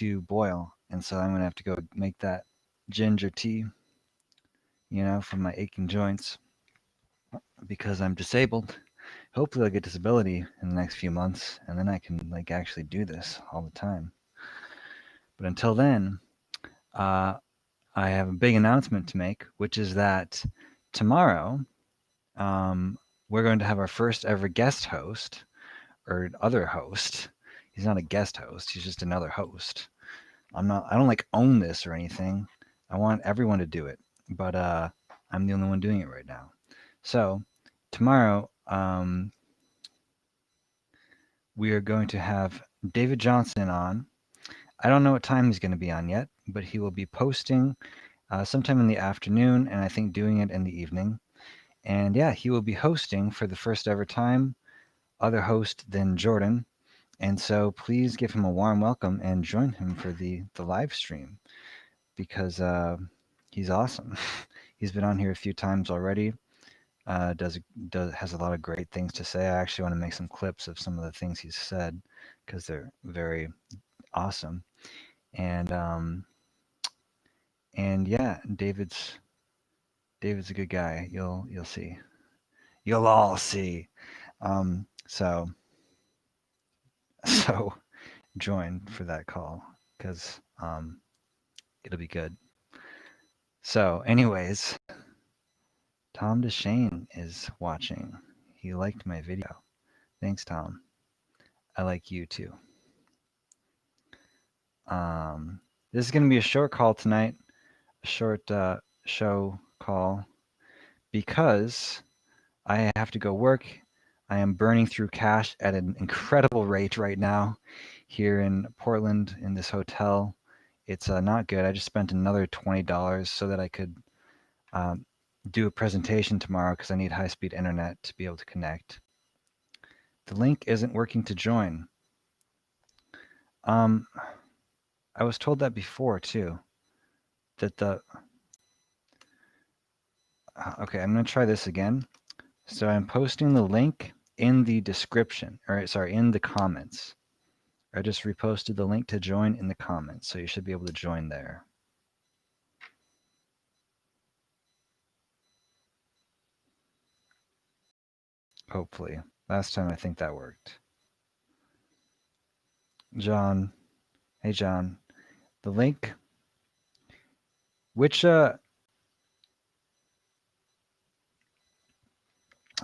to boil, and so I'm gonna have to go make that ginger tea, you know, for my aching joints because I'm disabled. Hopefully, I'll get disability in the next few months, and then I can like actually do this all the time. But until then, uh, I have a big announcement to make, which is that tomorrow um, we're going to have our first ever guest host or other host. He's not a guest host; he's just another host. I don't like own this or anything. I want everyone to do it, but I'm the only one doing it right now. So tomorrow, we are going to have David Johnson on. I don't know what time he's going to be on yet, but he will be posting sometime in the afternoon, and I think doing it in the evening. And yeah, he will be hosting for the first ever time, other host than Jordan. And so please give him a warm welcome and join him for the live stream because he's awesome. He's been on here a few times already. Has a lot of great things to say. I actually want to make some clips of some of the things he's said because they're very awesome. And yeah, David's a good guy. You'll see. You'll all see. So so join for that call because it'll be good. So, anyways, Tom DeShane is watching. He liked my video. Thanks, Tom. I like you too. This is going to be a short call tonight, a short show call, because I have to go work. I am burning through cash at an incredible rate right now here in Portland in this hotel. It's not good. I just spent another $20 so that I could do a presentation tomorrow because I need high-speed internet to be able to connect. The link isn't working to join. I was told that before too. That the okay, I'm gonna try this again. So I'm posting the link in the description, or sorry, in the comments. I just reposted the link to join in the comments, so you should be able to join there. Hopefully. Last time I think that worked. John, hey John, the link, which so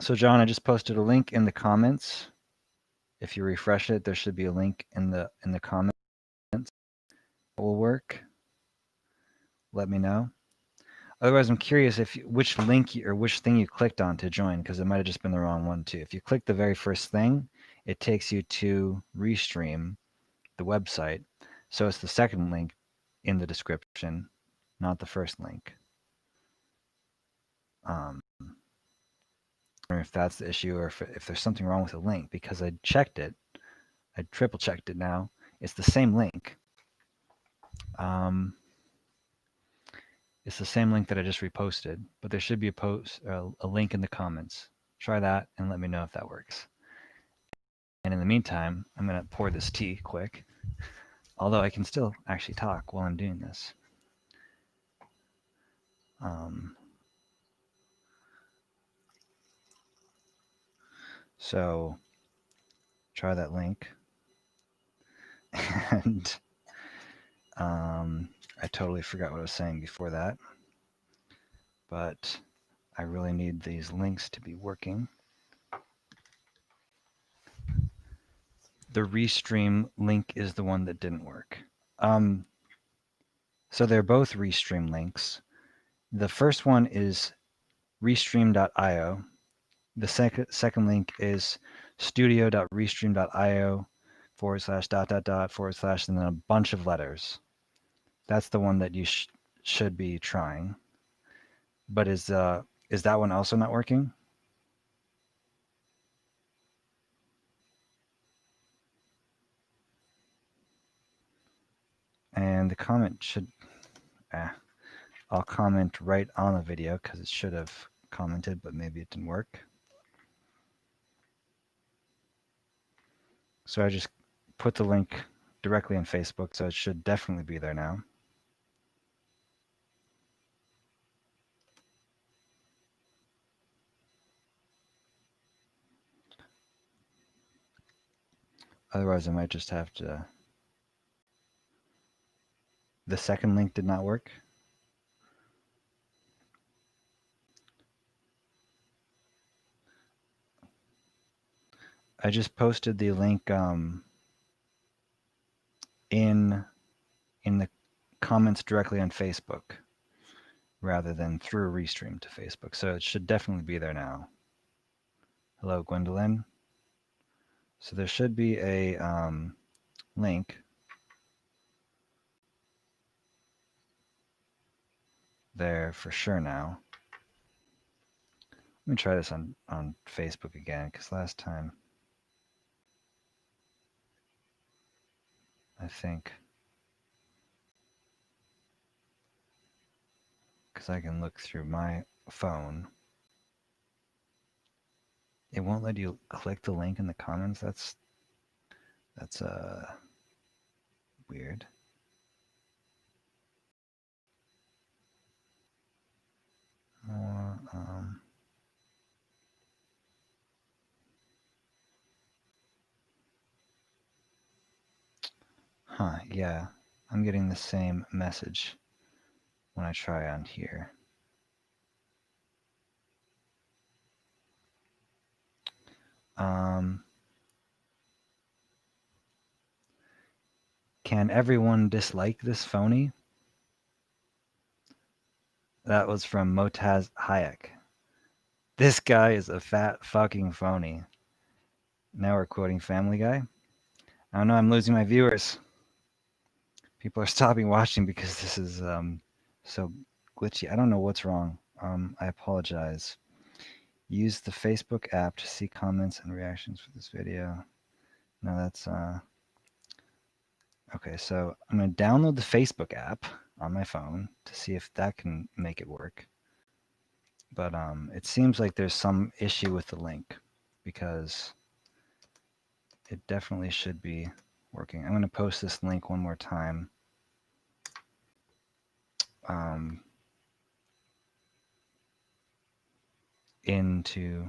John, I just posted a link in the comments. If you refresh it, there should be a link in the comments. It will work. Let me know. Otherwise, I'm curious if which link or which thing you clicked on to join, because it might have just been the wrong one too. If you click the very first thing, it takes you to RESTREAM, the website. So it's the second link in the description, not the first link. I don't know if that's the issue or if there's something wrong with the link, because I checked it. I triple checked it now. It's the same link. It's the same link that I just reposted, but there should be a link in the comments. Try that and let me know if that works. And in the meantime, I'm going to pour this tea quick, although I can still actually talk while I'm doing this. So try that link. And I totally forgot what I was saying before that, but I really need these links to be working. The RESTREAM link is the one that didn't work. So they're both RESTREAM links. The first one is restream.io. The second link is studio.restream.io // and then a bunch of letters. That's the one that you should be trying. But is that one also not working? And the comment should, I'll comment right on the video because it should have commented, but maybe it didn't work. So I just put the link directly on Facebook, so it should definitely be there now. Otherwise, I might just have to... The second link did not work. I just posted the link in the comments directly on Facebook rather than through Restream to Facebook. So it should definitely be there now. Hello, Gwendolyn. So there should be a link there for sure now. Let me try this on Facebook again, because last time I think, because I can look through my phone, it won't let you click the link in the comments. That's weird. More huh, yeah. I'm getting the same message when I try on here. Can everyone dislike this phony? That was from Motaz Hayek. This guy is a fat fucking phony. Now we're quoting Family Guy. I don't know, I'm losing my viewers. People are stopping watching because this is so glitchy. I don't know what's wrong. I apologize. Use the Facebook app to see comments and reactions for this video. No, that's okay, so I'm going to download the Facebook app on my phone to see if that can make it work. But it seems like there's some issue with the link because it definitely should be working. I'm going to post this link one more time. Into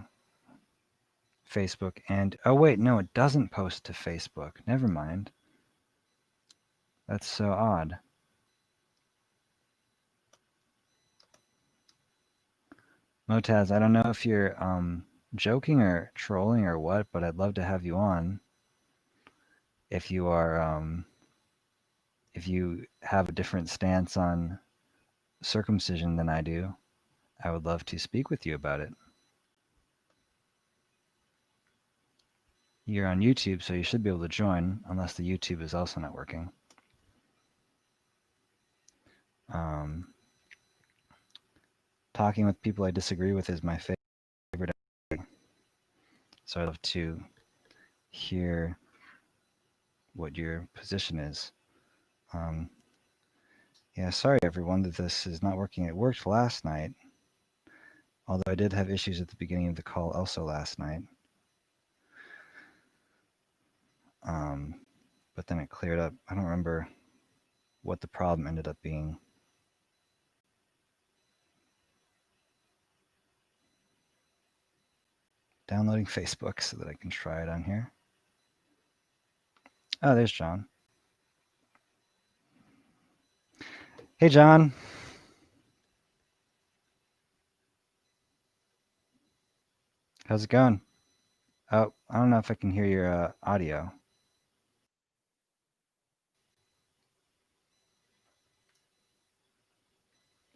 Facebook and oh wait, no, it doesn't post to Facebook. Never mind. That's so odd. Motaz, I don't know if you're joking or trolling or what, but I'd love to have you on. If you are if you have a different stance on circumcision than I do, I would love to speak with you about it. You're on YouTube, so you should be able to join, unless the YouTube is also not working. Talking with people I disagree with is my favorite activity. So I'd love to hear what your position is. Yeah, sorry everyone that this is not working. It worked last night, although I did have issues at the beginning of the call also last night. But then it cleared up. I don't remember what the problem ended up being. Downloading Facebook so that I can try it on here. Oh, there's John. Hey, John. How's it going? Oh, I don't know if I can hear your audio.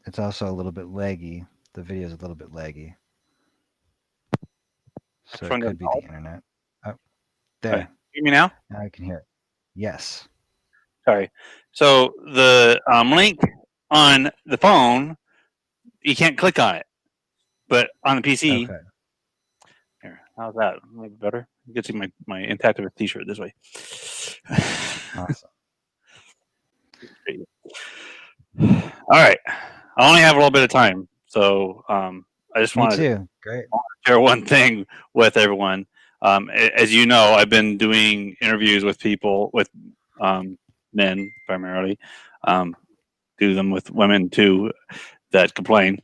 It's also a little bit laggy. The video is a little bit laggy. So it could be the internet. Oh, there. Right. Hear me now? Now I can hear it. Yes. Sorry. So the link on the phone, you can't click on it, but on the PC. Okay. Here, how's that? Maybe better. You can see my Intactivist T-shirt this way. Awesome. All right. I only have a little bit of time, so I just wanted to share one thing with everyone. As you know, I've been doing interviews with people, with men primarily. Um, do them with women too that complain.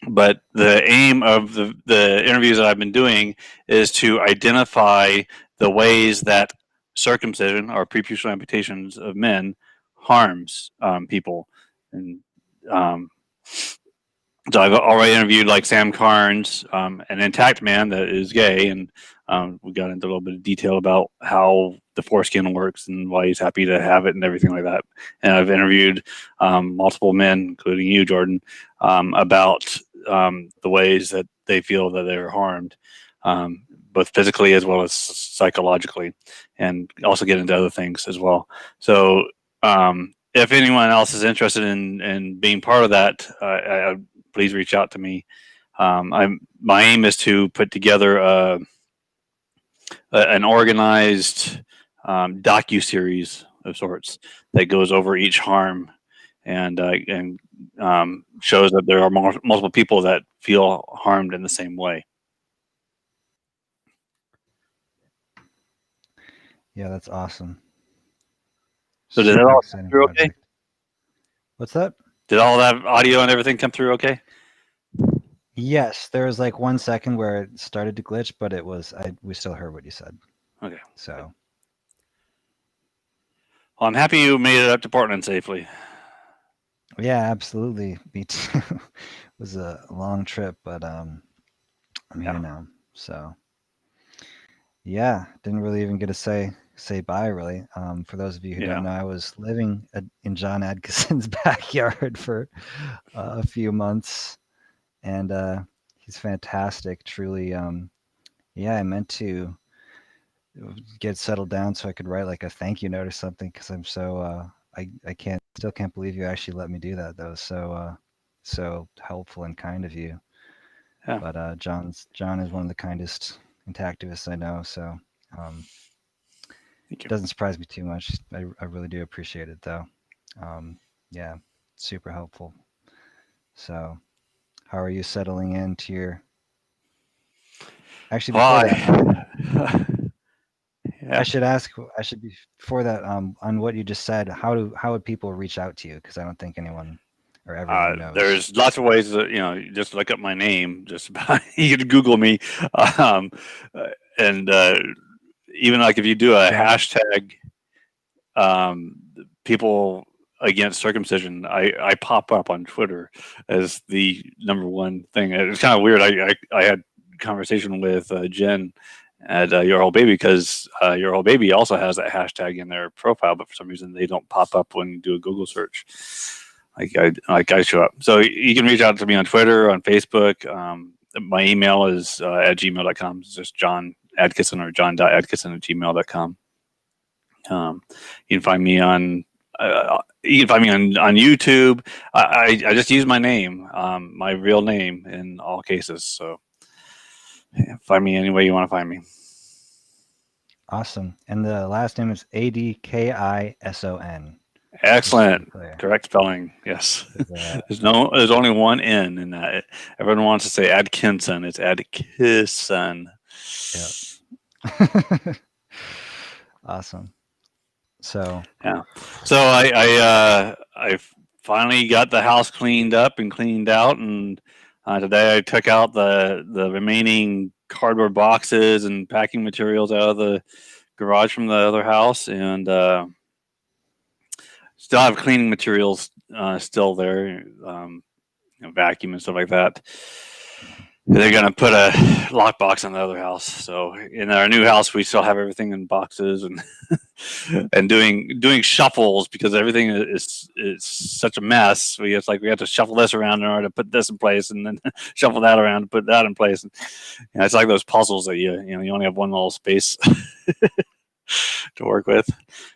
But the aim of the interviews that I've been doing is to identify the ways that circumcision or preputial amputations of men harms people. And um, so I've already interviewed like Sam Carnes, an intact man that is gay, and we got into a little bit of detail about how the foreskin works and why he's happy to have it and everything like that. And I've interviewed multiple men, including you, Jordan, about the ways that they feel that they're harmed, both physically as well as psychologically, and also get into other things as well. So if anyone else is interested in being part of that, please reach out to me. My aim is to put together an organized docu series of sorts that goes over each harm and shows that there are multiple people that feel harmed in the same way. Yeah, that's awesome. So did that Super all come exciting through okay? project. What's that? Did all that audio and everything come through okay? Yes, there was like 1 second where it started to glitch, but we still heard what you said. Okay. So Well, I'm happy you made it up to Portland safely. yeah, absolutely. Me too. It was a long trip, but I'm here now. So yeah, didn't really even get to say bye really. For those of you who don't know, I was living in John Adkisson's backyard for a few months, and he's fantastic. Truly, yeah, I meant to get settled down so I could write like a thank you note or something because I'm so I can't believe you actually let me do that. That was so helpful and kind of you. Yeah. But John is one of the kindest intactivists I know, so it doesn't surprise me too much. I really do appreciate it though. Yeah, super helpful. So how are you settling into your actually before that yeah. I should ask. I should be before that. On what you just said. How would people reach out to you? Because I don't think anyone or everyone knows. There's lots of ways that you just look up my name. Just about, you can Google me, um, and even like if you do a hashtag, people against circumcision, I pop up on Twitter as the number one thing. It's kind of weird. I had a conversation with Jen at Your Whole Baby because Your Whole Baby also has that hashtag in their profile, but for some reason they don't pop up when you do a Google search. Like I show up. So you can reach out to me on Twitter, on Facebook. My email is at gmail.com. It's just John Adkisson or john.adkisson@gmail.com. You can find me on on YouTube. I just use my name, my real name in all cases. So find me any way you want to find me. Awesome. And the last name is Adkison. Excellent. Correct spelling. Yes. There's only one N in that. Everyone wants to say Adkinson. It's Adkisson. Yeah. Awesome. So yeah. So I finally got the house cleaned up and cleaned out, and today I took out the remaining cardboard boxes and packing materials out of the garage from the other house, and still have cleaning materials still there, vacuum and stuff like that. They're gonna put a lockbox on the other house. So in our new house, we still have everything in boxes and and doing shuffles because everything is such a mess. We have to shuffle this around in order to put this in place, and then shuffle that around to put that in place. And it's like those puzzles that you only have one little space to work with.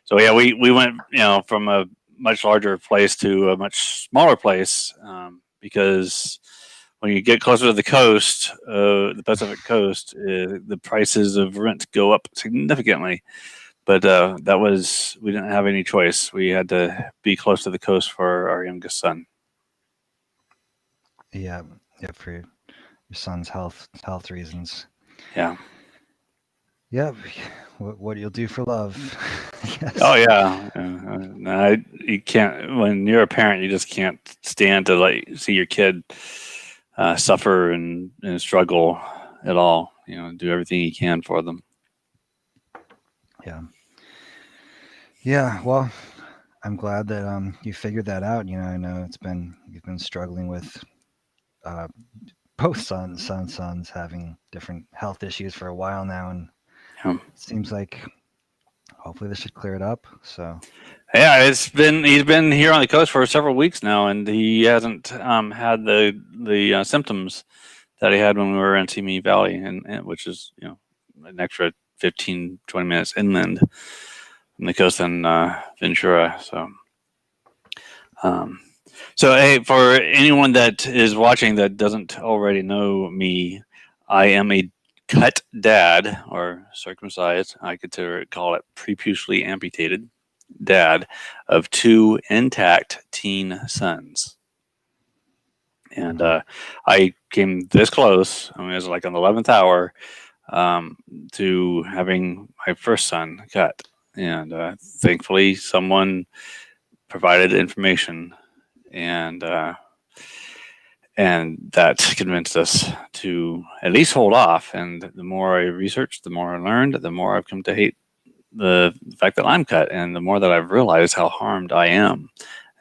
So yeah, we went from a much larger place to a much smaller place because when you get closer to the coast, the Pacific coast, the prices of rent go up significantly. But we didn't have any choice. We had to be close to the coast for our youngest son. Yeah, for your son's health reasons. Yeah. Yep. What you'll do for love. Oh Yes. yeah, no, you can't. When you're a parent, you just can't stand to like see your kid suffer and struggle at all. Do everything you can for them. Yeah. Yeah. Well, I'm glad that you figured that out. I know you've been struggling with uh, both sons having different health issues for a while now, and Yeah. it seems like hopefully this should clear it up. So Yeah, he's been here on the coast for several weeks now, and he hasn't had the symptoms that he had when we were in Simi Valley, and which is an extra 15, 20 minutes inland from the coast in Ventura. Um, so hey, for anyone that is watching that doesn't already know me, I am a cut dad or circumcised. I could call it preputially amputated dad of two intact teen sons. And mhm. I came this close. I mean, it was like on the 11th hour um, to having my first son cut. And thankfully, someone provided information, and and that convinced us to at least hold off. And the more I researched, the more I learned, the more I've come to hate the fact that I'm cut, and the more that I've realized how harmed I am.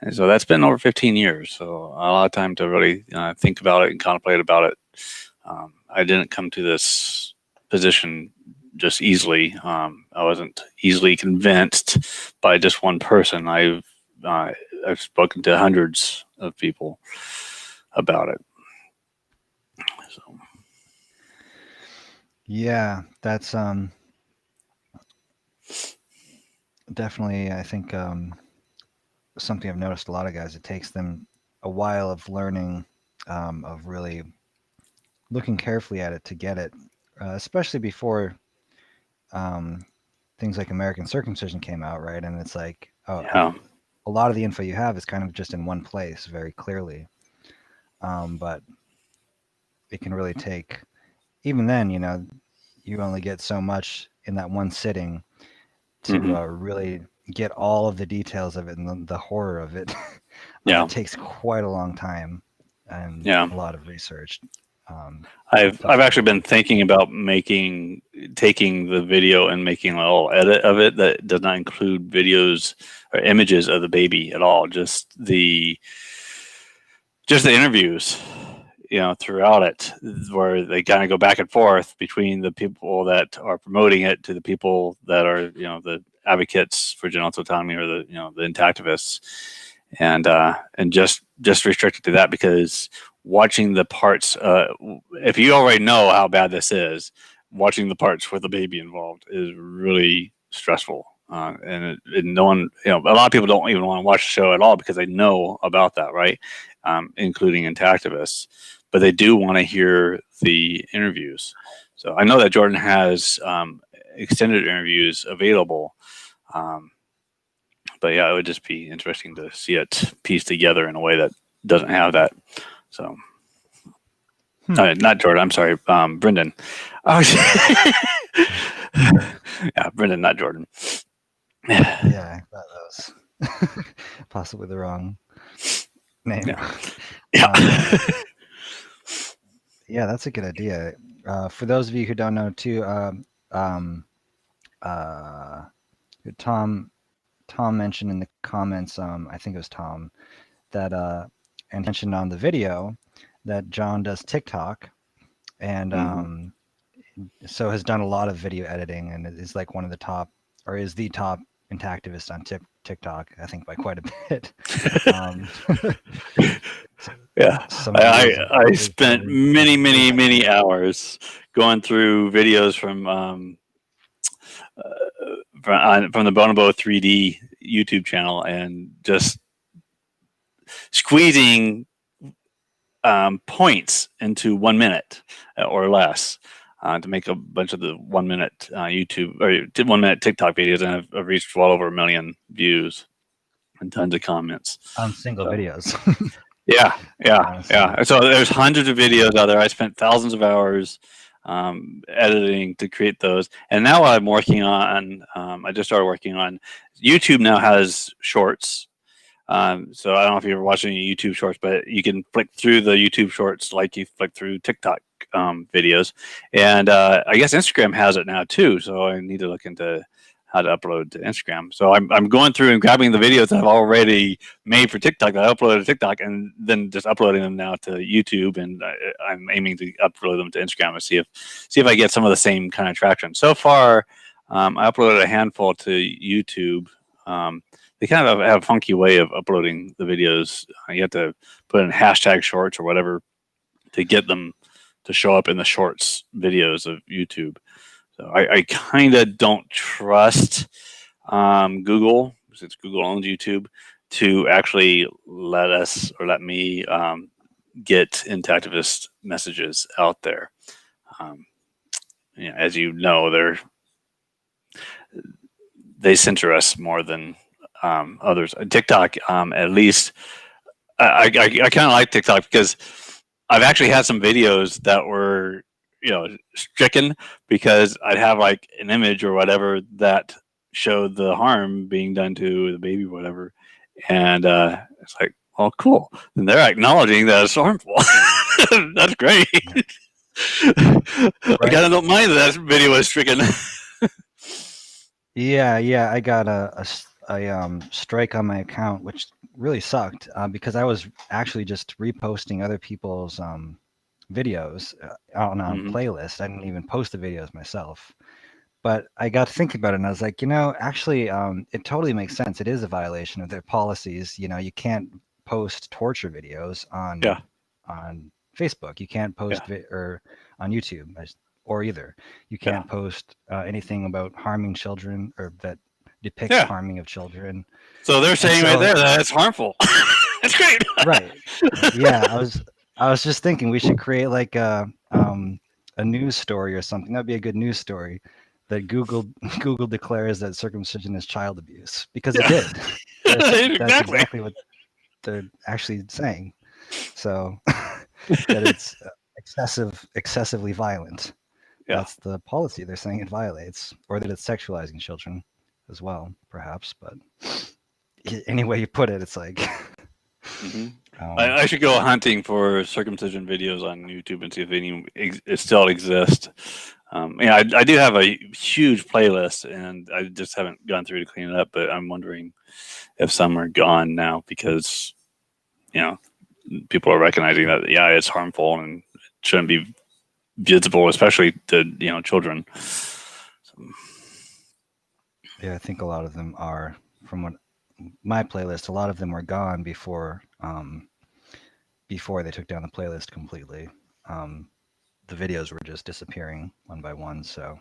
And so that's been over 15 years. So a lot of time to really think about it and contemplate about it. I didn't come to this position just easily. I wasn't easily convinced by just one person. I've spoken to hundreds of people about it. So Yeah, that's definitely I think something I've noticed a lot of guys. It takes them a while of learning, of really looking carefully at it to get it, especially before um, things like American circumcision came out, right? And it's like yeah, a lot of the info you have is kind of just in one place, very clearly. But it can really take, even then, you only get so much in that one sitting to hmm really get all of the details of it and the horror of it. yeah, It takes quite a long time and yeah. a lot of research. Um, I've tough to actually do. been thinking about taking the video and making a little edit of it that does not include videos or images of the baby at all. Just the interviews, throughout it, where they kind of go back and forth between the people that are promoting it to the people that are the advocates for genital autonomy, or the intactivists, and just restricted to that, because watching the parts, if you already know how bad this is, watching the parts with the baby involved is really stressful. And no one, a lot of people don't even want to watch the show at all because they know about that, right? Including intactivists, but they do want to hear the interviews. So I know that Jordan has extended interviews available. Um, but yeah, it would just be interesting to see it pieced together in a way that doesn't have that. So, Hmm. not Jordan. I'm sorry, Brendan. Oh, yeah, Brendan, not Jordan. Yeah, that was possibly the wrong name. Yeah, yeah, Um, yeah, that's a good idea. For those of you who don't know, too, um, uh, Tom mentioned in the comments. I think it was Tom that and mentioned on the video that John does TikTok, and hmm so has done a lot of video editing, and is like one of the top, or is the top intactivist on TikTok, I think by quite a bit. Um, yeah. some I videos of I his spent many, really many, many accurate. hours going through videos from the Bonobo 3D YouTube channel, and just squeezing points into 1 minute or less, to make a bunch of the 1 minute YouTube or 1 minute TikTok videos, and I've reached well over 1 million views and tons of comments. On single So videos. yeah, yeah, On a single yeah. So video. there's hundreds of videos out there. I spent thousands of hours editing to create those. And now I'm working on. I just started working on. YouTube now has shorts. So I don't know if you're watching YouTube shorts, but you can flick through the YouTube shorts like you flick through TikTok videos. And I guess Instagram has it now too. So I need to look into how to upload to Instagram. So I'm going through and grabbing the videos that I've already made for TikTok that I uploaded to TikTok, and then just uploading them now to YouTube. And I'm aiming to upload them to Instagram and see if I get some of the same kind of traction. So far, I uploaded a handful to YouTube. They kind of have a funky way of uploading the videos. You have to put in hashtag shorts or whatever to get them to show up in the shorts videos of YouTube. So I kind of don't trust Google, since Google owns YouTube, to actually let me get into activist messages out there. As you know, they censor us more than others. TikTok, at least, I kind of like TikTok because I've actually had some videos that were, stricken because I'd have like an image or whatever that showed the harm being done to the baby, or whatever, and it's like, well, cool. And they're acknowledging that it's harmful. That's great. I kind of don't mind that video was stricken. Yeah. I got a strike on my account, which really sucked because I was actually just reposting other people's videos on playlist. I didn't even post the videos myself. But I got thinking about it, and I was like, actually, it totally makes sense. It is a violation of their policies. You can't post torture videos on Facebook. You can't post or on YouTube or either. You can't post anything about harming children or that depicts harming of children. So they're saying right there that it's harmful. That's great. Right. Yeah, I was just thinking we should create like a news story or something. That'd be a good news story. That Google declares that circumcision is child abuse because it did. That's exactly what they're actually saying. So that it's excessively violent. Yeah. That's the policy they're saying it violates, or that it's sexualizing children as well, perhaps. But any way you put it, it's like. I should go hunting for circumcision videos on YouTube and see if any still exist. I do have a huge playlist, and I just haven't gone through to clean it up. But I'm wondering if some are gone now because, people are recognizing that it's harmful and shouldn't be visible, especially to children. So. Yeah, I think a lot of them are. From what my playlist, a lot of them were gone before they took down the playlist completely. The videos were just disappearing one by one. So,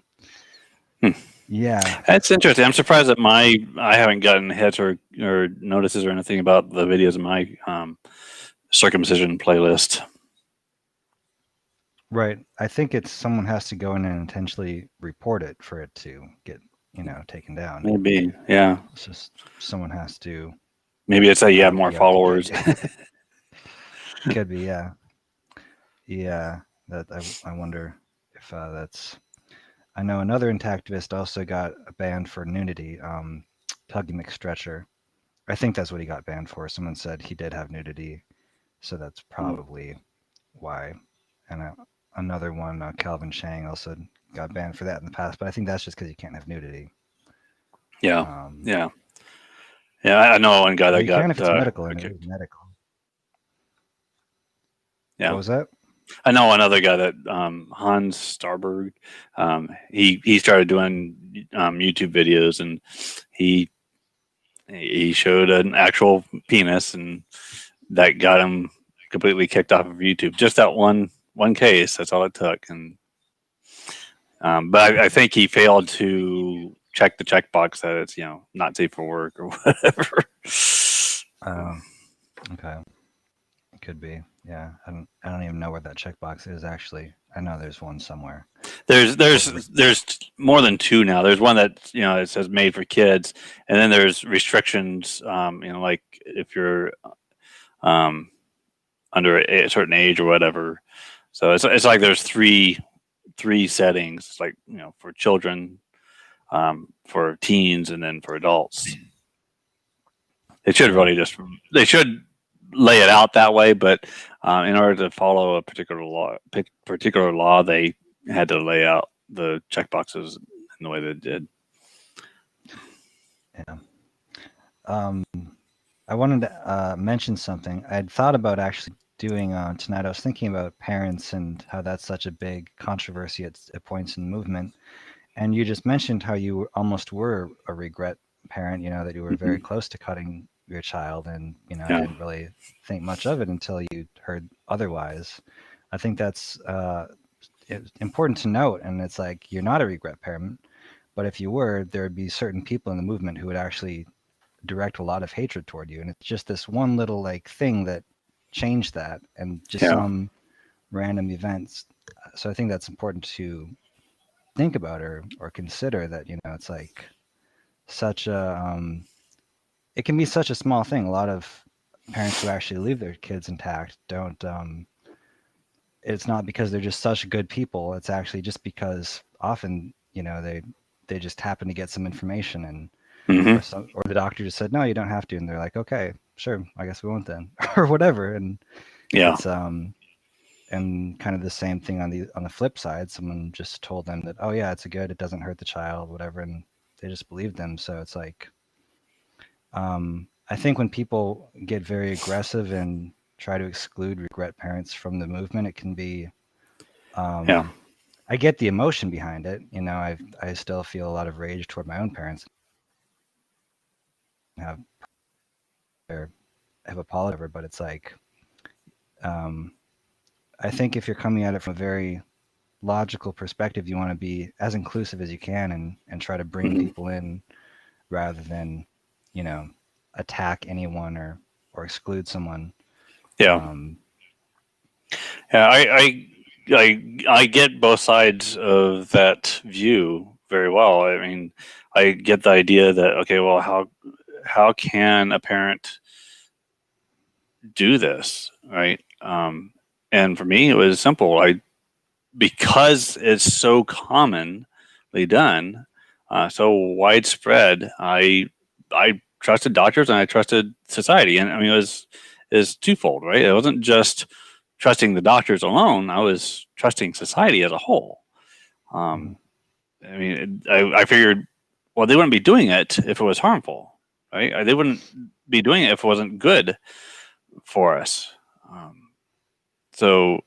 yeah, that's interesting. I'm surprised that I haven't gotten hits or notices or anything about the videos in my circumcision playlist. Right. I think it's someone has to go in and intentionally report it for it to get taken down. Maybe, yeah. It's just someone has to. Maybe it's that you have more followers. Could be, yeah. Yeah. That I wonder if that's. I know another intactivist also got banned for nudity. Tuggy McStretcher. I think that's what he got banned for. Someone said he did have nudity, so that's probably why. And another one, Calvin Chang, also got banned for that in the past. But I think that's just because you can't have nudity. Yeah. Yeah. I know one guy that got. Can if it's medical, and it is medical. Yeah. What was that? I know another guy that Hans Starberg. He started doing YouTube videos, and he showed an actual penis, and that got him completely kicked off of YouTube. Just that one case. That's all it took. And but I think he failed to check the checkbox that it's not safe for work or whatever. Okay. It could be. Yeah, I don't even know where that checkbox is actually. I know there's one somewhere. There's more than two now. There's one that it says made for kids, and then there's restrictions. Like if you're under a certain age or whatever. So it's like there's three three settings, like for children, for teens, and then for adults. It should Yeah. really they should lay it out that way, but in order to follow a particular law, they had to lay out the checkboxes in the way they did. Yeah. Um, I wanted to mention something. I'd thought about actually doing tonight. I was thinking about parents and how that's such a big controversy at points in the movement. And you just mentioned how you almost were a regret parent, that you were very Mm-hmm. close to cutting your child and, Yeah, didn't really think much of it until you heard otherwise. I think that's important to note. And it's like, you're not a regret parent, but if you were, there would be certain people in the movement who would actually direct a lot of hatred toward you. And it's just this one little like thing that changed that and just yeah, some random events. So I think that's important to think about or consider that, it's like such a, it can be such a small thing. A lot of parents who actually leave their kids intact don't, it's not because they're just such good people. It's actually just because often, they just happen to get some information and, mm-hmm. or the doctor just said, no, you don't have to. And they're like, okay, sure. I guess we won't then or whatever. And Yeah, it's, and kind of the same thing on the flip side. Someone just told them that, oh yeah, it's a good, it doesn't hurt the child, whatever. And they just believed them. So it's like, I think when people get very aggressive and try to exclude regret parents from the movement, it can be, yeah, I get the emotion behind it. I still feel a lot of rage toward my own parents and have apologized, but it's like, um, I think if you're coming at it from a very logical perspective, you want to be as inclusive as you can and try to bring mm-hmm. people in rather than, you know, attack anyone or exclude someone. Yeah. Um, Yeah, I get both sides of that view very well. I mean, I get the idea that okay, well, how can a parent do this, right? And for me, it was simple. Because it's so commonly done, so widespread. I trusted doctors and I trusted society, and I mean, it was is twofold, right? It wasn't just trusting the doctors alone. I was trusting society as a whole. mhm, Um, I mean, I figured, well, they wouldn't be doing it if it was harmful, right? They wouldn't be doing it if it wasn't good for us. Um, so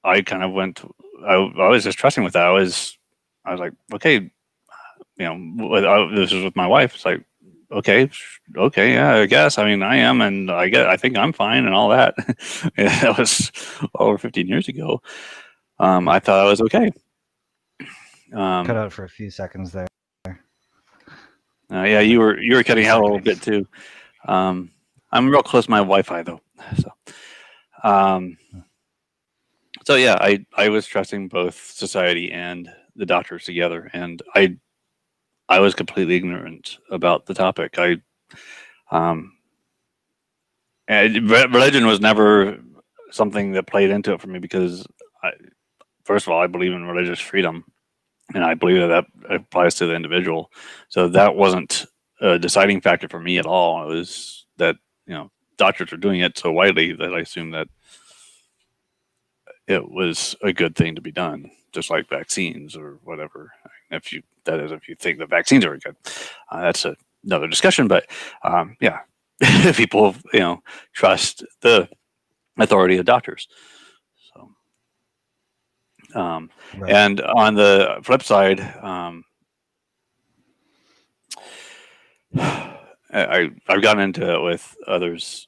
I kind of went. I was just trusting with that. I was like, okay, this is with my wife. It's like, okay, okay, yeah, I guess. I mean, I am, and I think I'm fine, and all that. That was over 15 years ago. I thought I was okay. cut Um, out for a few seconds there. yeah, There's like you were a few cutting out a little bit seconds. too. Um, I'm real close to my Wi-Fi though, so. Um, so yeah, I was trusting both society and the doctors together, and I was completely ignorant about the topic. Um, Religion was never something that played into it for me because, I, first of all, I believe in religious freedom, and I believe that applies to the individual. So that wasn't a deciding factor for me at all. It was that doctors are doing it so widely that I assumed that it was a good thing to be done, just like vaccines or whatever. If you think the vaccines are good, that's another discussion. But yeah, people trust the authority of doctors. So, Right. and on the flip side, I've gotten into it with others,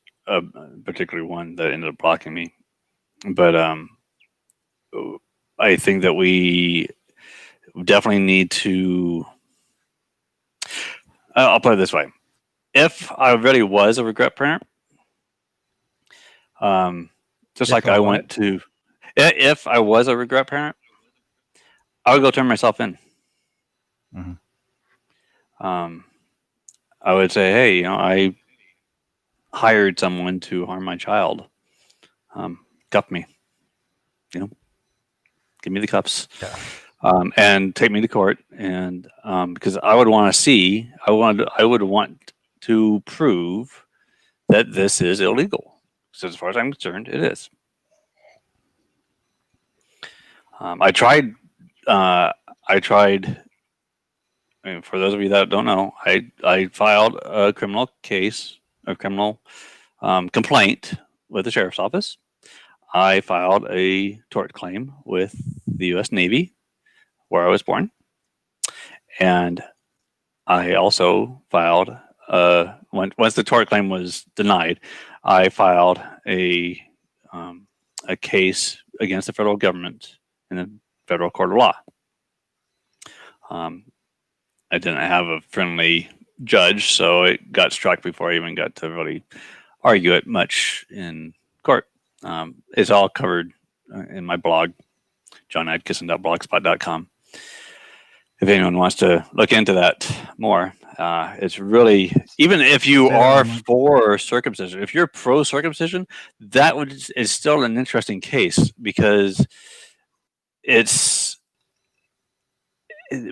particularly one that ended up blocking me. But I think that we definitely need to. I'll put it this way: if I really was a regret parent, um, just If like a I what? went to, if I was a regret parent, I would go turn myself in. Hmm. Um, I would say, hey, I hired someone to harm my child. Cuff me, you know, give me the cuffs. Yeah. and take me to court, and because I would want to see, I would want to prove that this is illegal. So as far as I'm concerned, it is. I tried. Uh, I tried. I mean, for those of you that don't know, I filed a criminal case, a criminal complaint with the sheriff's office. I filed a tort claim with the U.S. Navy, where I was born, and I also filed once the tort claim was denied, I filed um, a case against the federal government in the federal court of law. Um, I didn't have a friendly judge, so it got struck before I even got to really argue it much in court. It's all covered in my blog, johnadkisson.blogspot.com. If anyone wants to look into that more, it's really, even if you are for circumcision, if you're pro circumcision, that is still an interesting case because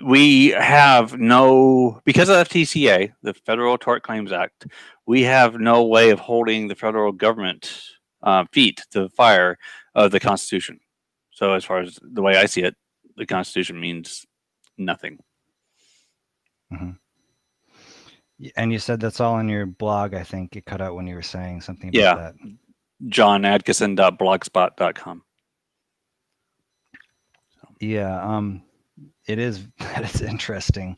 we have no, because of the FTCA, the Federal Tort Claims Act, we have no way of holding the federal government feet to the fire of the Constitution. So as far as the way I see it, the Constitution means nothing. Mm-hmm. And you said that's all on your blog. I think it cut out when you were saying something about that. johnadkisson.blogspot.com. Yeah, it is. It's interesting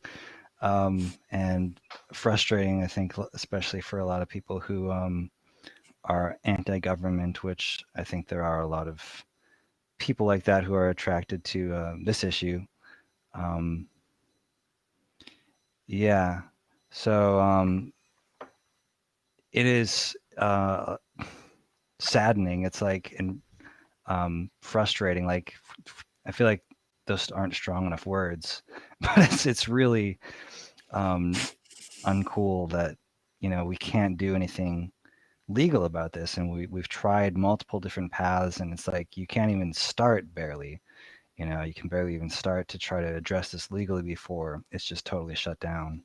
and frustrating. I think, especially for a lot of people who are anti-government, which I think there are a lot of people like that who are attracted to this issue. Yeah, so it is saddening. It's like frustrating. Like I feel like those aren't strong enough words, but it's really uncool that we can't do anything legal about this, and we've tried multiple different paths, and it's like you can't even start barely. You can barely even start to try to address this legally before it's just totally shut down.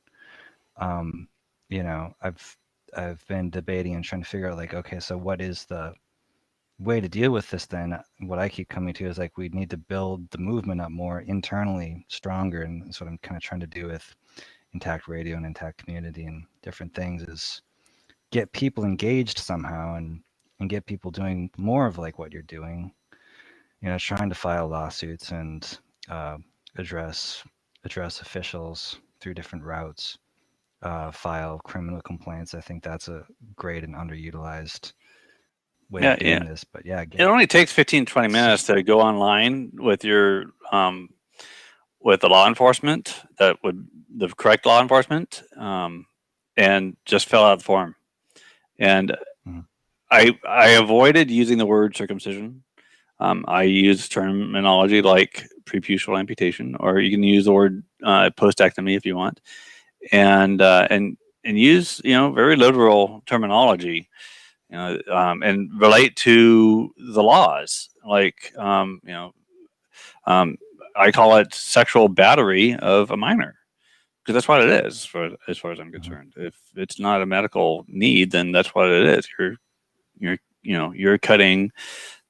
Um, I've been debating and trying to figure out like, okay, so what is the way to deal with this then? What I keep coming to is like we need to build the movement up more internally, stronger, and that's what I'm kind of trying to do with Intact Radio and Intact Community and different things is get people engaged somehow and get people doing more of like what you're doing, trying to file lawsuits and address officials through different routes, file criminal complaints. I think that's a great and underutilized way of doing this. But yeah, it only takes 15-20 minutes to go online with your with the law enforcement, the correct law enforcement, and just fill out the form. And I avoided using the word circumcision. I use terminology like preputial amputation, or you can use the word postectomy if you want, and use very literal terminology, and relate to the laws. Like I call it sexual battery of a minor, because that's what it is, as far as I'm concerned. If it's not a medical need, then that's what it is. You're cutting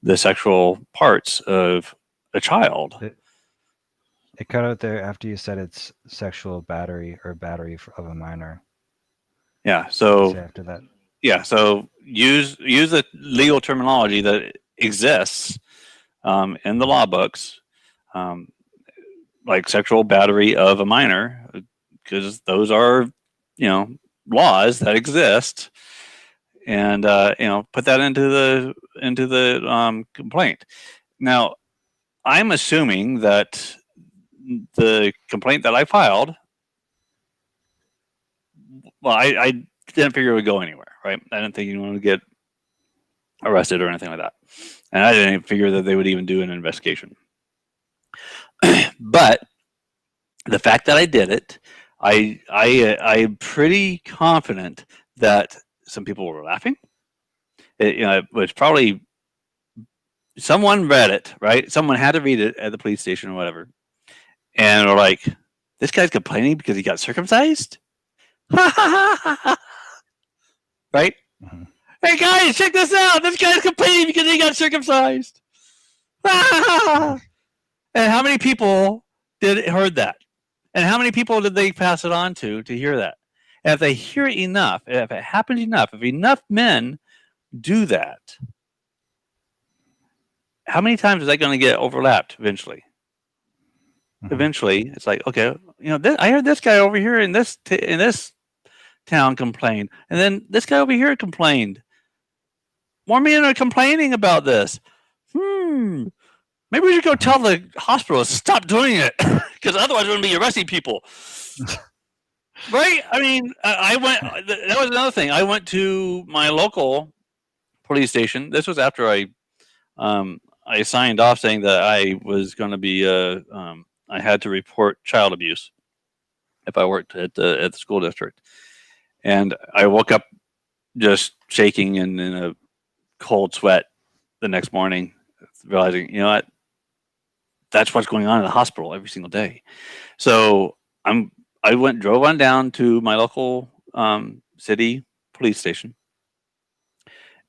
the sexual parts of a child. It cut out there after you said it's sexual battery or battery of a minor. Yeah. So after that. Yeah. So use the legal terminology that exists in the law books, like sexual battery of a minor, because those are laws that exist, and put that into the complaint. Now, I'm assuming that the complaint that I filed, well, I didn't figure it would go anywhere, right? I didn't think anyone would get arrested or anything like that, and I didn't even figure that they would even do an investigation. But the fact that I did it, I'm pretty confident that some people were laughing. It was probably someone read it, right? Someone had to read it at the police station or whatever, and we're like, this guy's complaining because he got circumcised? Right? Mhm. Hey guys, check this out. This guy's complaining because he got circumcised. And how many people did heard that? And how many people did they pass it on to hear that? And if they hear it enough, if it happens enough, if enough men do that, how many times is that going to get overlapped eventually? Mhm. Eventually, it's like, okay, I heard this guy over here in this town complain, and then this guy over here complained. More men are complaining about this. Maybe we should go Mhm. tell the hospital to stop doing it, because otherwise we're going to be arresting people. Right? I mean, I went. That was another thing. I went to my local police station. This was after I signed off saying that I was going to be I had to report child abuse if I worked at the school district, and I woke up just shaking and in a cold sweat the next morning, realizing what, that's what's going on in the hospital every single day. So I drove on down to my local city police station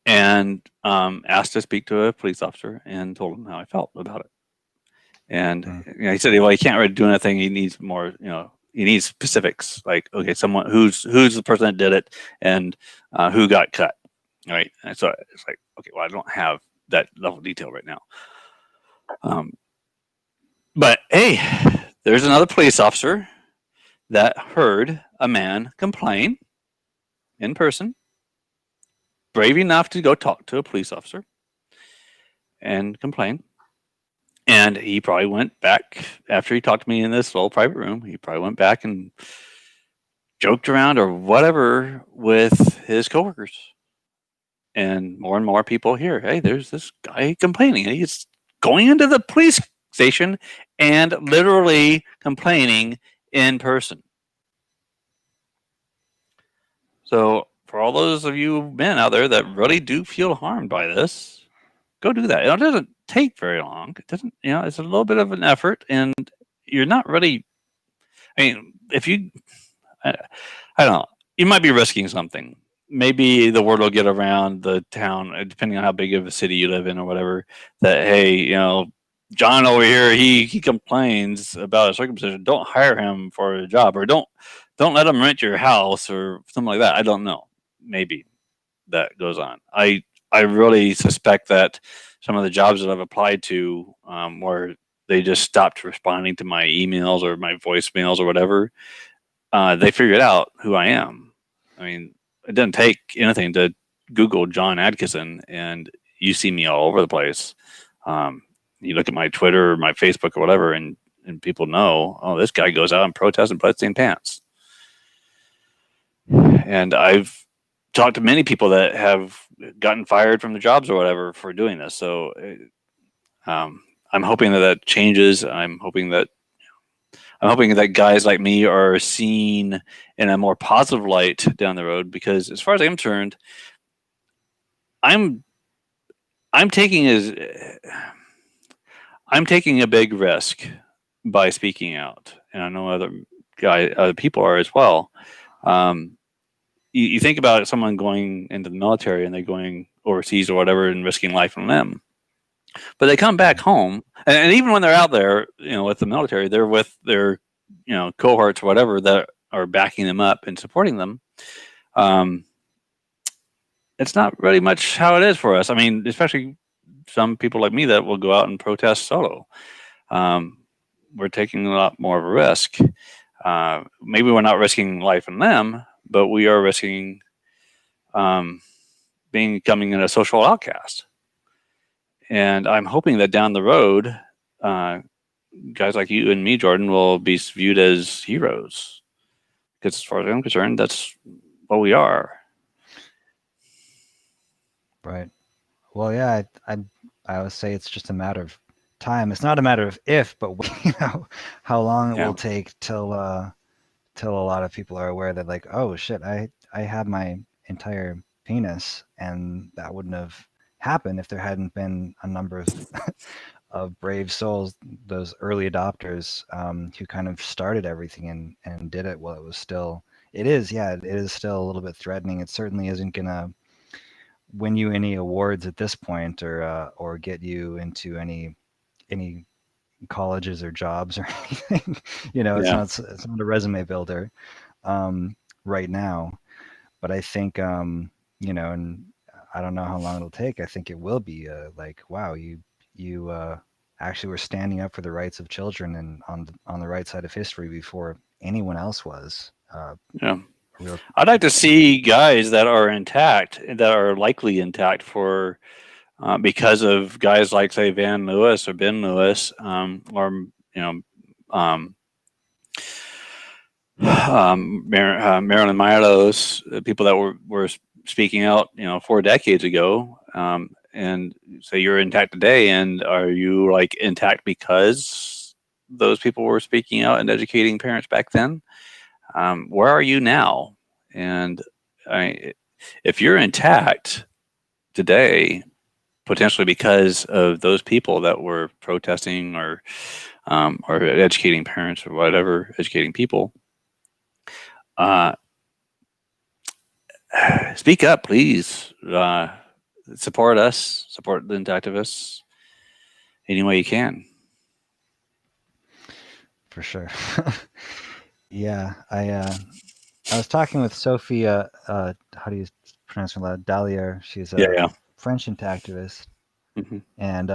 and asked to speak to a police officer and told him how I felt about it. And Mhm. he said, well, he can't really do anything. He needs more, he needs specifics. Like, okay, someone who's the person that did it and who got cut. Right. And so it's like, okay, well, I don't have that level of detail right now. But hey, there's another police officer that heard a man complain in person, brave enough to go talk to a police officer and complain. And he probably went back after he talked to me in this little private room. He probably went back and joked around or whatever with his coworkers. And more people hear, hey, there's this guy complaining. And he's going into the police station and literally complaining in person. So for all those of you men out there that really do feel harmed by this, go do that. It doesn't take very long. It doesn't, it's a little bit of an effort, and you're not really. I mean, if you, I don't know, you might be risking something. Maybe the word will get around the town, depending on how big of a city you live in or whatever. That hey, John over here, he complains about a circumcision. Don't hire him for a job, or don't let him rent your house or something like that. I don't know. Maybe that goes on. I really suspect that some of the jobs that I've applied to, where they just stopped responding to my emails or my voicemails or whatever, they figured out who I am. I mean, it doesn't take anything to Google John Adkison, and you see me all over the place. You look at my Twitter or my Facebook or whatever, and people know, oh, this guy goes out and protests in bloodstained pants. And I've talked to many people that have gotten fired from the jobs or whatever for doing this. So I'm hoping that changes. I'm hoping that guys like me are seen in a more positive light down the road. Because as far as I'm concerned, I'm I'm taking as I'm taking a big risk by speaking out, and I know other people are as well. Um, you think about someone going into the military and they're going overseas or whatever and risking life and limb, but they come back home, and even when they're out there, with the military, they're with their, cohorts or whatever that are backing them up and supporting them. Um, it's not really much how it is for us. I mean, especially some people like me that will go out and protest solo. Um, we're taking a lot more of a risk. Maybe we're not risking life and limb, but we are risking becoming a social outcast. And I'm hoping that down the road, uh, guys like you and me, Jordan, will be viewed as heroes. Because as far as I'm concerned, that's what we are. Right. Well, yeah, I would say it's just a matter of time. It's not a matter of if, but how long it Yeah. will take till a lot of people are aware that like, oh shit, I have my entire penis, and that wouldn't have happened if there hadn't been a number of of brave souls, those early adopters, who kind of started everything and did it while it was still. It is, yeah, it is still a little bit threatening. It certainly isn't gonna win you any awards at this point, or get you into any colleges or jobs or anything. Yeah. It's not a resume builder, um, right now. But I think, and I don't know how long it'll take. I think it will be, like, wow, you actually were standing up for the rights of children and on the right side of history before anyone else was. Yeah. A real, I'd like to see guys that are intact, that are likely intact for because of guys like, say, Van Lewis or Ben Lewis, or know, um, Marilyn Milos, people that were speaking out, 4 decades ago, and say you're intact today, and are you like intact because those people were speaking out and educating parents back then? Where are you now? And if you're intact today, potentially because of those people that were protesting or educating parents or whatever, educating people, uh, speak up, please. Support us, support the activists any way you can. for sure. Yeah, I was talking with Sophia. How do you pronounce her last? Dalier. She's Yeah, a yeah. French activist, Hmm. and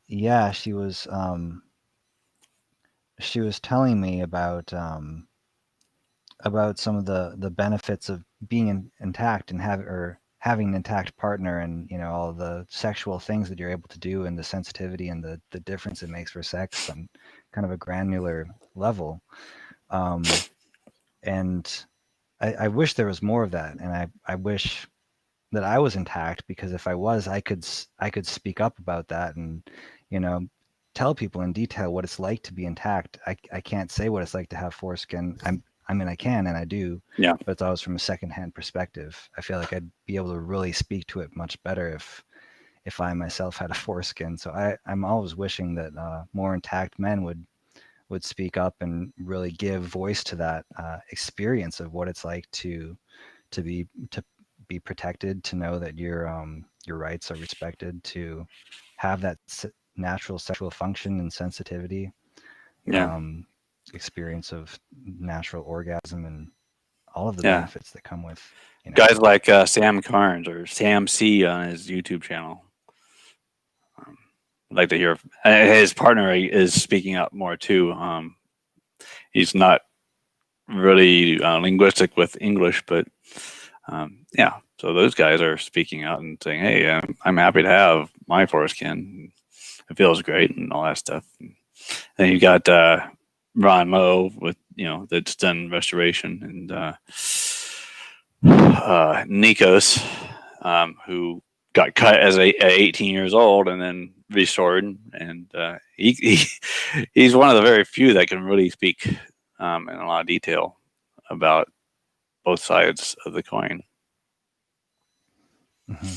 yeah, she was telling me about some of the benefits of being intact and having an intact partner, and all the sexual things that you're able to do, and the sensitivity and the difference it makes for sex on kind of a granular level. um, and I wish there was more of that, and I wish that I was intact, because if I was, I could speak up about that, and you know tell people in detail what it's like to be intact. I can't say what it's like to have foreskin. I mean, I can and I do, Yeah, but it's always from a secondhand perspective. I feel like I'd be able to really speak to it much better if I myself had a foreskin. So I'm always wishing that more intact men would speak up and really give voice to that experience of what it's like to be protected, to know that your rights are respected, to have that natural sexual function and sensitivity, yeah, um, experience of natural orgasm, and all of the yeah. benefits that come with, you know. Guys like Sam Carnes or Sam C on his YouTube channel. Um, I'd like to hear. His partner is speaking out more too. He's not really linguistic with English, but yeah. So those guys are speaking out and saying, "Hey, I'm happy to have my foreskin. It feels great and all that stuff." And then you got Ron Lowe with that's done restoration, and Nikos, who got cut at 18 years old and then restored, and he's one of the very few that can really speak in a lot of detail about both sides of the coin. Hmm.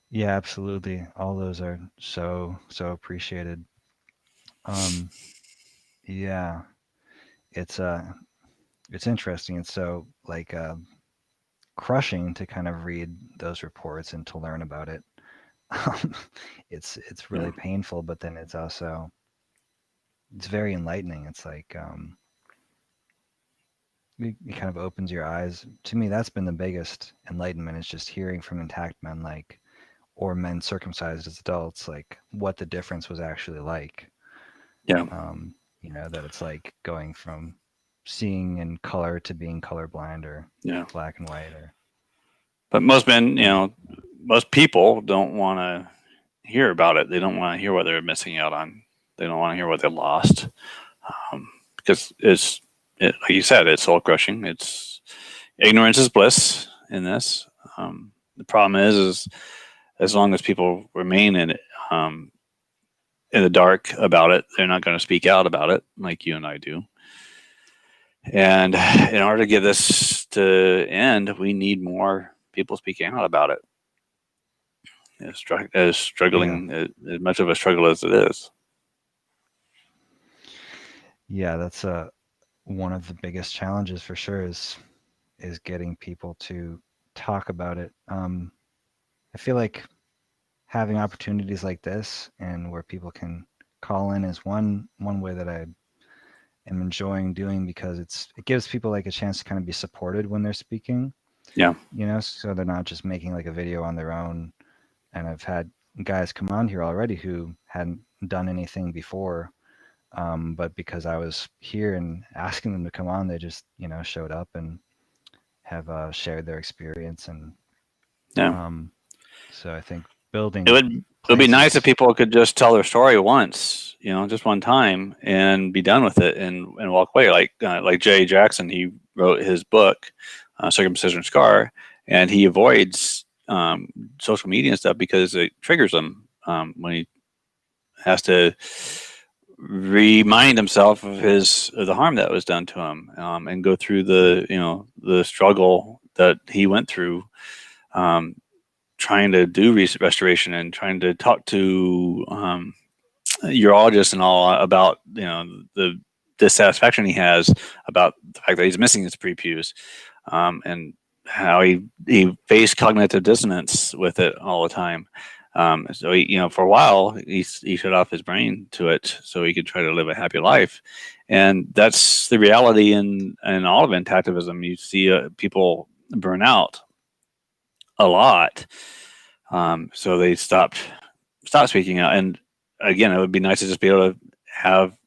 Yeah, absolutely. All those are so appreciated. Um, yeah, it's it's interesting. It's so like crushing to kind of read those reports and to learn about it. Um, it's Yeah, really painful, but then it's very enlightening. It's like, it kind of opens your eyes. To me, that's been the biggest enlightenment, is just hearing from intact men, like, or men circumcised as adults, like what the difference was actually like. yeah, Um, that it's like going from seeing in color to being colorblind, or yeah. black and white, or But most men, you know. most people don't want to hear about it. They don't want to hear what they're missing out on. They don't want to hear what they lost, because like you said, it's soul crushing. It's ignorance is bliss in this. The problem is as long as people remain um, in the dark about it, they're not going to speak out about it like you and I do. And in order to get this to end, we need more people speaking out about it. as struggling as much of a struggle as it is. Yeah, that's one of the biggest challenges for sure is getting people to talk about it. I feel like having opportunities like this and where people can call in is one way that I am enjoying doing, because it gives people like a chance to kind of be supported when they're speaking, Yeah. so they're not just making like a video on their own. And I've had guys come on here already who hadn't done anything before, but because I was here and asking them to come on, they just showed up and have shared their experience. And Yeah. so I think It building would be nice if places. people could just tell their story once, just one time, and be done with it and walk away. Like Jay Jackson, he wrote his book, Circumcision Scar, and he avoids social media and stuff because it triggers him when he has to remind himself of the harm that was done to him, and go through the struggle that he went through, um, trying to do restoration and trying to talk to urologists and all about the dissatisfaction he has about the fact that he's missing his prepuce, and how he faced cognitive dissonance with it all the time. So for a while he shut off his brain to it so he could try to live a happy life, and that's the reality in all of intactivism. You see people burn out a lot, so they stopped speaking out. And again, it would be nice to just be able to have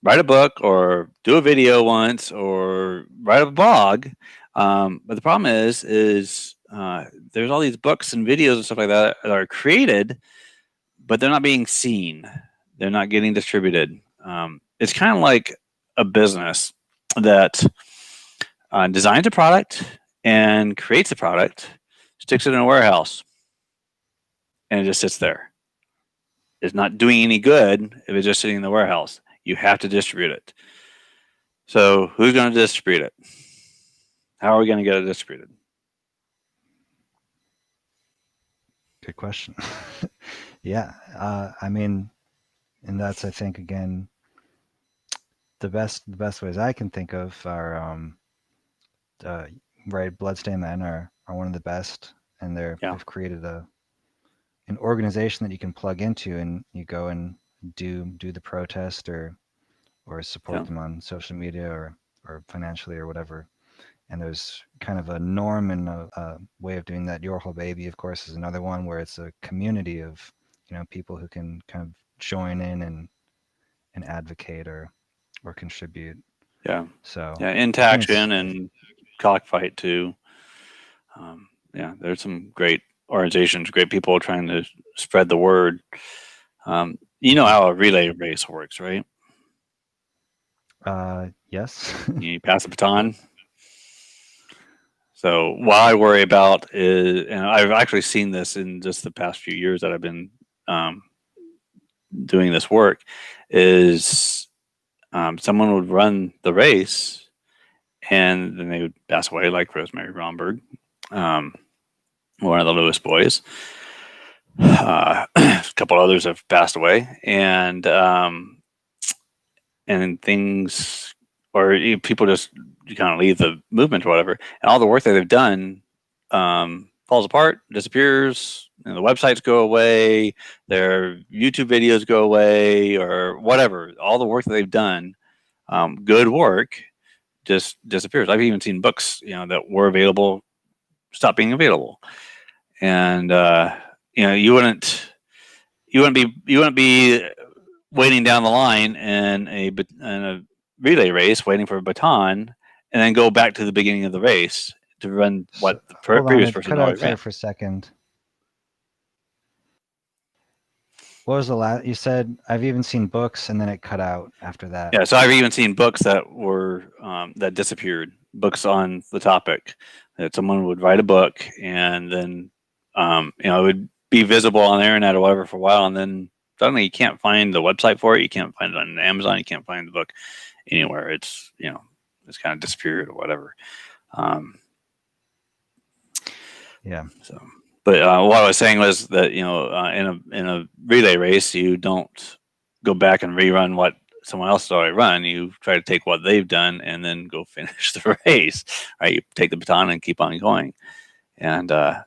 write a book or do a video once or write a blog. But the problem is there's all these books and videos and stuff like that that are created, but they're not being seen. They're not getting distributed. It's kind of like a business that designs a product and creates a product, sticks it in a warehouse, and it just sits there. It's not doing any good if it's just sitting in the warehouse. You have to distribute it. So who's going to distribute it? How are we going to get it distributed? Good question. Yeah, I mean, and that's, I think, again, the best ways I can think of are right. Bloodstain Men are one of the best, and Yeah, they've created an organization that you can plug into, and you go and do the protest or support yeah, them on social media or financially or whatever. And there's kind of a norm and a way of doing that. Your Whole Baby, of course, is another one where it's a community of people who can kind of join in and advocate or contribute. yeah, So yeah. I think it's Intaction and Cockfight too. Yeah, there's some great organizations, great people trying to spread the word. You know how a relay race works, right? yes. You pass the baton. So what I worry about is, and I've actually seen this in just the past few years that I've been um, doing this work, is someone would run the race and then they would pass away, like Rosemary Romberg, um, one of the Lewis boys. A couple others have passed away, and things, or people just kind of leave the movement or whatever, and all the work that they've done falls apart, disappears, and the websites go away, their YouTube videos go away, or whatever. All the work that they've done, good work, just disappears. I've even seen books, that were available, stop being available, and you wouldn't be waiting down the line in a relay race, waiting for a baton, and then go back to the beginning of the race to run So what the hold on, previous it person cut already out there ran. for a second. What was the last you said? I've even seen books, and then it cut out after that. Yeah, so I've even seen books that were that disappeared. Books on the topic that someone would write a book, and then it would be visible on the internet or whatever for a while, and then suddenly you can't find the website for it. You can't find it on Amazon. You can't find the book anywhere. It's kind of disappeared or whatever. Yeah. So But what I was saying was that in a relay race, you don't go back and rerun what someone else has already run. You try to take what they've done and then go finish the race. Right? You take the baton and keep on going. And uh,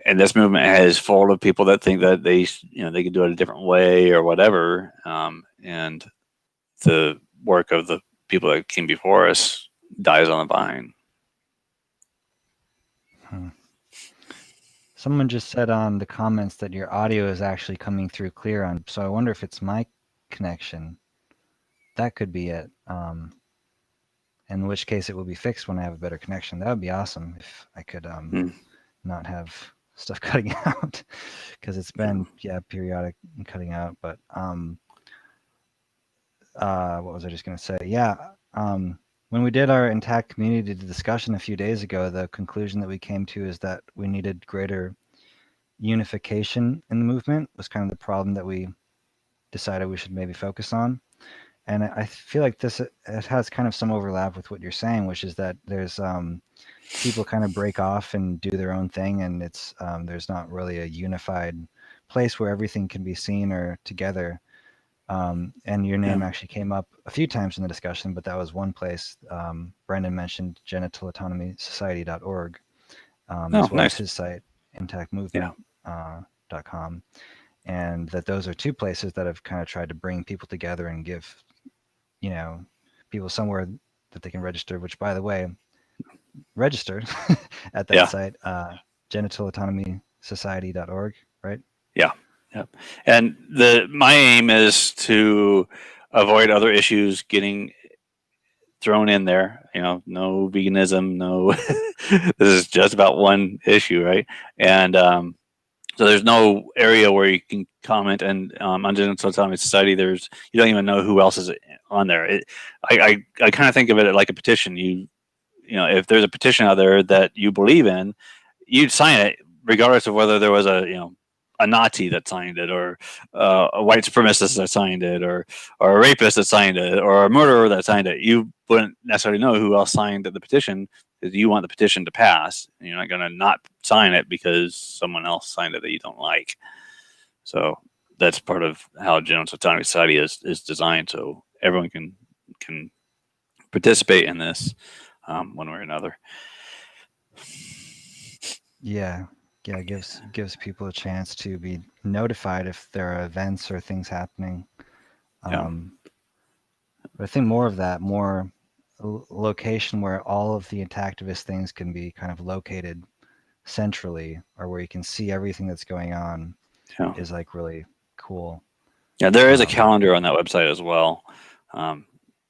and this movement is full of people that think that they can do it a different way or whatever. And the work of the people that came before us dies on the vine. Someone just said on the comments that your audio is actually coming through clear on, so I wonder if it's my connection. That could be it. In which case it will be fixed when I have a better connection. That would be awesome if I could not have stuff cutting out, because it's been periodic and cutting out. But what was I just gonna say? Yeah. When we did our intact community discussion a few days ago, the conclusion that we came to is that we needed greater unification in the movement was kind of the problem that we decided we should maybe focus on. And I feel like it has kind of some overlap with what you're saying, which is that there's people kind of break off and do their own thing, and it's there's not really a unified place where everything can be seen or together. And your name actually came up a few times in the discussion, but that was one place. Brendan mentioned genitalautonomysociety.org, as well as his site, intactmovement.com, and that those are two places that have kind of tried to bring people together and give, people somewhere that they can register, which, by the way, register at that site, genitalautonomysociety.org, right? Yeah. And my aim is to avoid other issues getting thrown in there. No veganism, no. This is just about one issue, right? And so there's no area where you can comment. And on Genital Autonomy Society, you don't even know who else is on there. I kind of think of it like a petition. If there's a petition out there that you believe in, you'd sign it regardless of whether there was a Nazi that signed it, or a white supremacist that signed it, or a rapist that signed it, or a murderer that signed it. You wouldn't necessarily know who else signed the petition, because you want the petition to pass. And you're not going to not sign it because someone else signed it that you don't like. So that's part of how Genital Autonomy Society is designed, so everyone can participate in this one way or another. Yeah, it gives people a chance to be notified if there are events or things happening. But I think more of that, more location where all of the intactivist things can be kind of located centrally, or where you can see everything that's going on, is like really cool. Yeah, there is a calendar on that website as well. There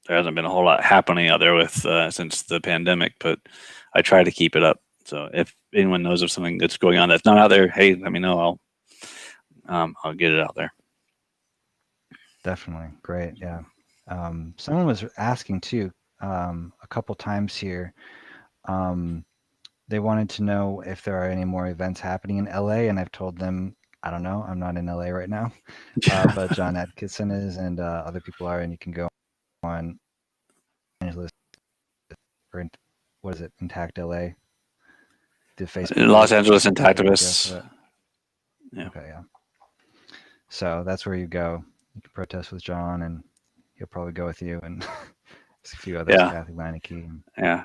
hasn't been a whole lot happening out there with since the pandemic, but I try to keep it up. So if anyone knows of something that's going on that's not out there, hey, let me know. I'll get it out there. Definitely. Great. Yeah. Someone was asking too, a couple times here. They wanted to know if there are any more events happening in LA, and I've told them, I don't know, I'm not in LA right now, but John Atkinson is, and other people are, and you can go on Angeles, or what is it, Intact LA, the Facebook Los Angeles Intactivists. Yeah. Okay, yeah. So that's where you go. You can protest with John, and he'll probably go with you, and there's a few others, Kathy Leineke. Yeah.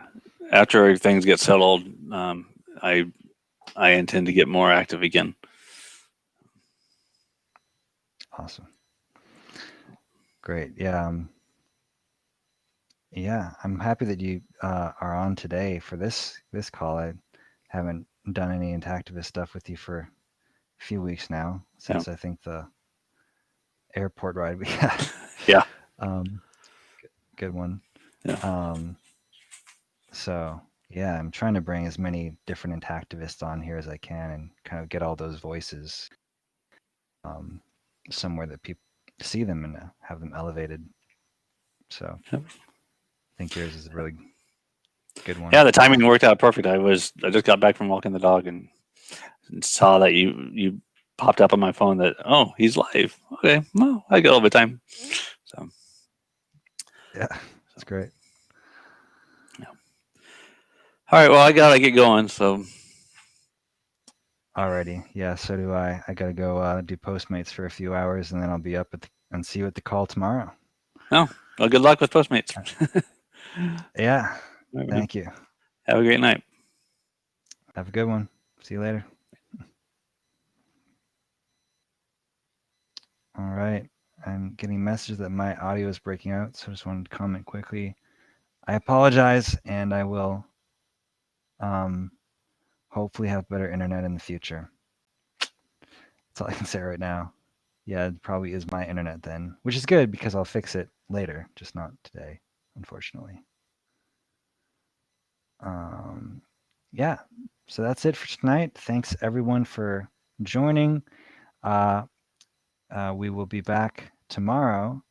After things get settled, I intend to get more active again. Awesome. Great. Yeah. Yeah, I'm happy that you are on today for this call. I haven't done any intactivist stuff with you for a few weeks now, since I think the airport ride we had. Yeah. Good one. Yeah. So yeah, I'm trying to bring as many different intactivists on here as I can, and kind of get all those voices somewhere that people see them and have them elevated. So I think yours is a really good one. Yeah, the timing worked out perfect. I just got back from walking the dog and saw that you popped up on my phone that, oh, he's live. Okay, well, I got a little bit of time. So yeah, that's great. Yeah. All right. Well, I gotta get going. So, Alrighty, yeah, so do I. I gotta go do Postmates for a few hours, and then I'll be up and see you at the call tomorrow. well, good luck with Postmates. Uh, Yeah, All right, man. thank you. Have a great night. Have a good one. See you later. All right. I'm getting messages that my audio is breaking out, so I just wanted to comment quickly. I apologize, and I will um, hopefully have better internet in the future. That's all I can say right now. Yeah, it probably is my internet then, which is good because I'll fix it later, just not today, unfortunately. Um, yeah, so that's it for tonight. Thanks everyone for joining. Uh, we will be back tomorrow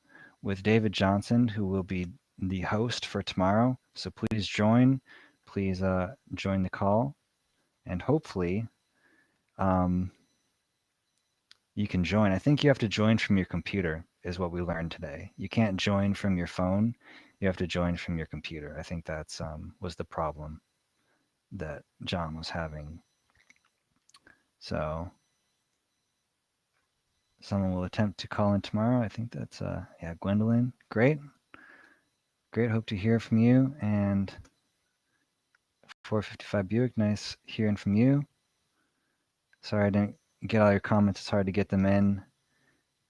with David Johnson, who will be the host for tomorrow. So please join. Please join the call, and hopefully um, you can join. I think you have to join from your computer, is what we learned today. You can't join from your phone. You have to join from your computer. I think that's was the problem that John was having. So someone will attempt to call in tomorrow. I think that's yeah, Gwendolyn. Great. Great. Hope to hear from you. And 455 Buick, nice hearing from you. Sorry I didn't get all your comments. It's hard to get them in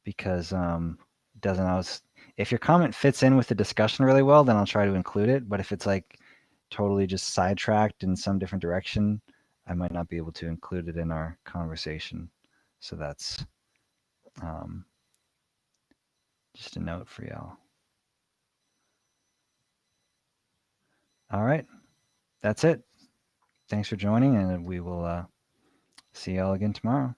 because it doesn't always. If your comment fits in with the discussion really well, then I'll try to include it. But if it's like totally just sidetracked in some different direction, I might not be able to include it in our conversation. So that's um, just a note for y'all. All right, that's it. Thanks for joining, and we will see y'all again tomorrow.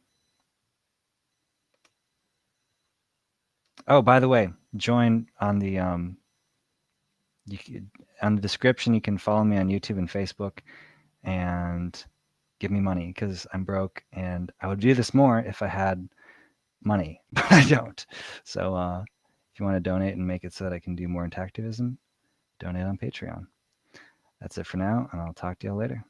Oh, by the way, join on the on the description. You can follow me on YouTube and Facebook, and give me money because I'm broke, and I would do this more if I had money, but I don't. So if you want to donate and make it so that I can do more activism, donate on Patreon. That's it for now, and I'll talk to y'all later.